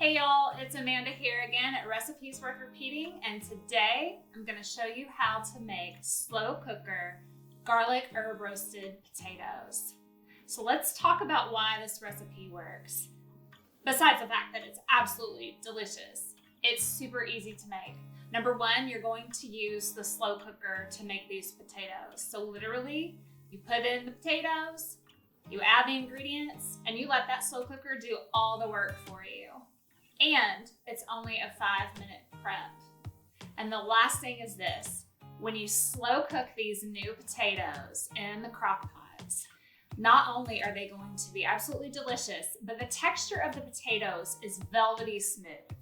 Hey y'all, it's Amanda here again at Recipes Worth Repeating, and today I'm going to show you how to make slow cooker garlic herb roasted potatoes. So let's talk about why this recipe works. Besides the fact that it's absolutely delicious, it's super easy to make. Number one, you're going to use the slow cooker to make these potatoes. So literally, you put in the potatoes, you add the ingredients, and you let that slow cooker do all the work for you. And it's only a 5-minute prep. And the last thing is this: when you slow cook these new potatoes in the crock pots, not only are they going to be absolutely delicious, but the texture of the potatoes is velvety smooth.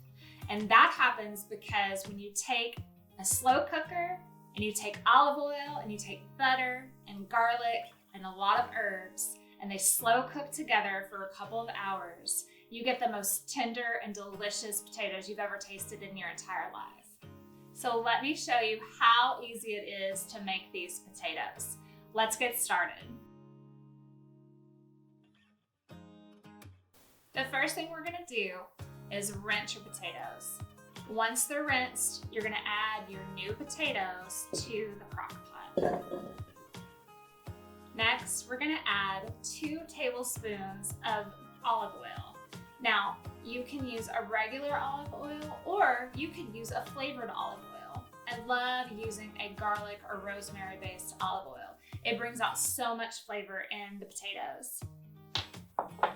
And that happens because when you take a slow cooker and you take olive oil and you take butter and garlic and a lot of herbs, and they slow cook together for a couple of hours, you get the most tender and delicious potatoes you've ever tasted in your entire life. So let me show you how easy it is to make these potatoes. Let's get started. The first thing we're gonna do is rinse your potatoes. Once they're rinsed, you're gonna add your new potatoes to the crock pot. Next, we're gonna add 2 tablespoons of olive oil. Now, you can use a regular olive oil or you can use a flavored olive oil. I love using a garlic or rosemary based olive oil. It brings out so much flavor in the potatoes.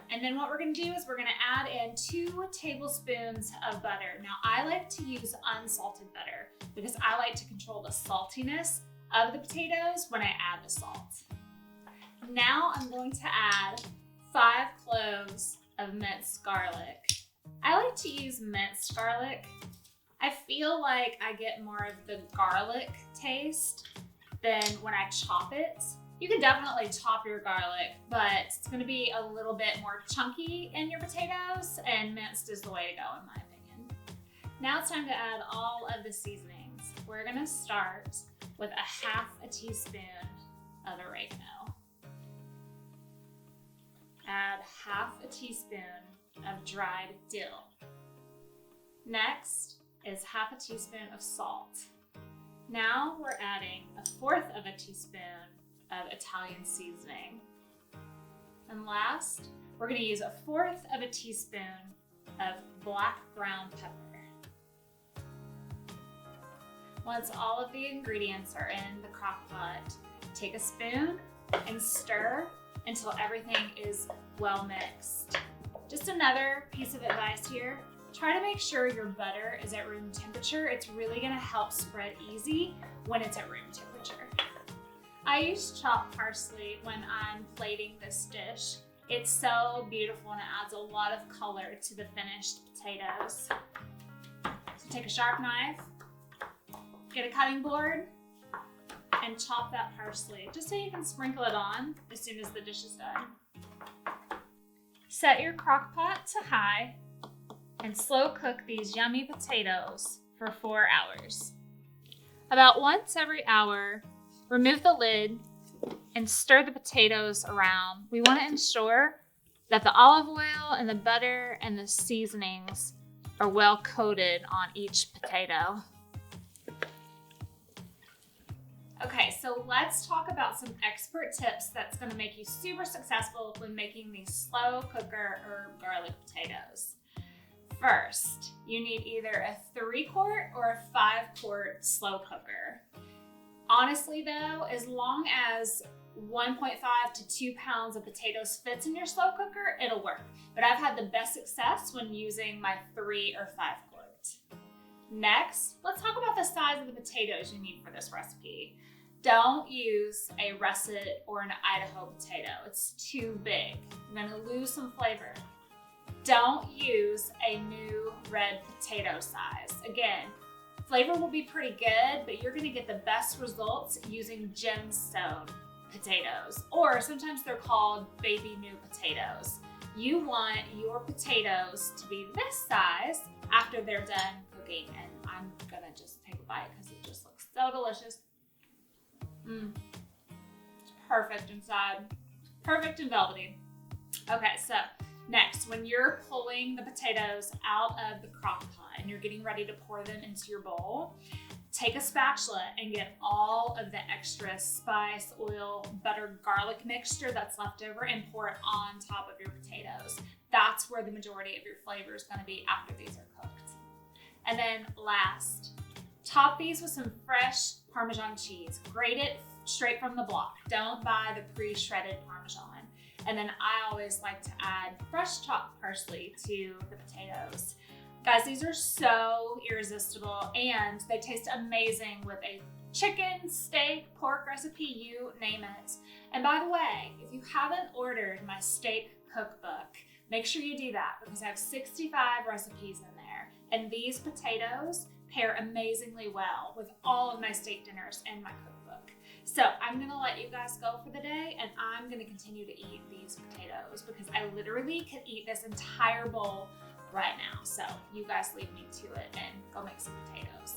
And then what we're gonna do is we're gonna add in 2 tablespoons of butter. Now, I like to use unsalted butter because I like to control the saltiness of the potatoes when I add the salt. Now I'm going to add 5 cloves of minced garlic. I like to use minced garlic. I feel like I get more of the garlic taste than when I chop it. You can definitely chop your garlic, but it's gonna be a little bit more chunky in your potatoes, and minced is the way to go in my opinion. Now it's time to add all of the seasonings. We're gonna start with a 1/2 teaspoon of oregano. Add 1/2 teaspoon of dried dill. Next is 1/2 teaspoon of salt. Now we're adding 1/4 teaspoon of Italian seasoning. And last, we're gonna use 1/4 teaspoon of black ground pepper. Once all of the ingredients are in the crock pot, take a spoon and stir until everything is well mixed. Just another piece of advice here: try to make sure your butter is at room temperature. It's really gonna help spread easy when it's at room temperature. I use chopped parsley when I'm plating this dish. It's so beautiful and it adds a lot of color to the finished potatoes. So take a sharp knife, get a cutting board, and chop that parsley just so you can sprinkle it on as soon as the dish is done. Set your crock pot to high and slow cook these yummy potatoes for 4 hours. About once every hour, remove the lid and stir the potatoes around. We want to ensure that the olive oil and the butter and the seasonings are well coated on each potato. Okay, so let's talk about some expert tips that's going to make you super successful when making these slow cooker herb garlic potatoes. First, you need either a 3-quart or a 5-quart slow cooker. Honestly though, as long as 1.5 to 2 pounds of potatoes fits in your slow cooker, it'll work. But I've had the best success when using my 3 or 5-quart. Next, let's talk about the size of the potatoes you need for this recipe. Don't use a russet or an Idaho potato. It's too big. You're gonna lose some flavor. Don't use a new red potato size. Again, flavor will be pretty good, but you're gonna get the best results using Gemstone potatoes, or sometimes they're called baby new potatoes. You want your potatoes to be this size after they're done cooking, and I'm gonna just take a bite because it just looks so delicious. It's perfect inside, perfect and velvety. Okay, so Next, when you're pulling the potatoes out of the crock pot and you're getting ready to pour them into your bowl, take a spatula and get all of the extra spice, oil, butter, garlic mixture that's left over and pour it on top of your potatoes. That's where the majority of your flavor is going to be after these are cooked. And then last, top these with some fresh Parmesan cheese. Grate it straight from the block. Don't buy the pre-shredded Parmesan. And then I always like to add fresh chopped parsley to the potatoes. Guys, these are so irresistible and they taste amazing with a chicken, steak, pork recipe, you name it. And by the way, if you haven't ordered my steak cookbook, make sure you do that because I have 65 recipes in there. And these potatoes pair amazingly well with all of my steak dinners in my cookbook. So I'm gonna let you guys go for the day and I'm gonna continue to eat these potatoes because I literally could eat this entire bowl right now. So you guys leave me to it and go make some potatoes.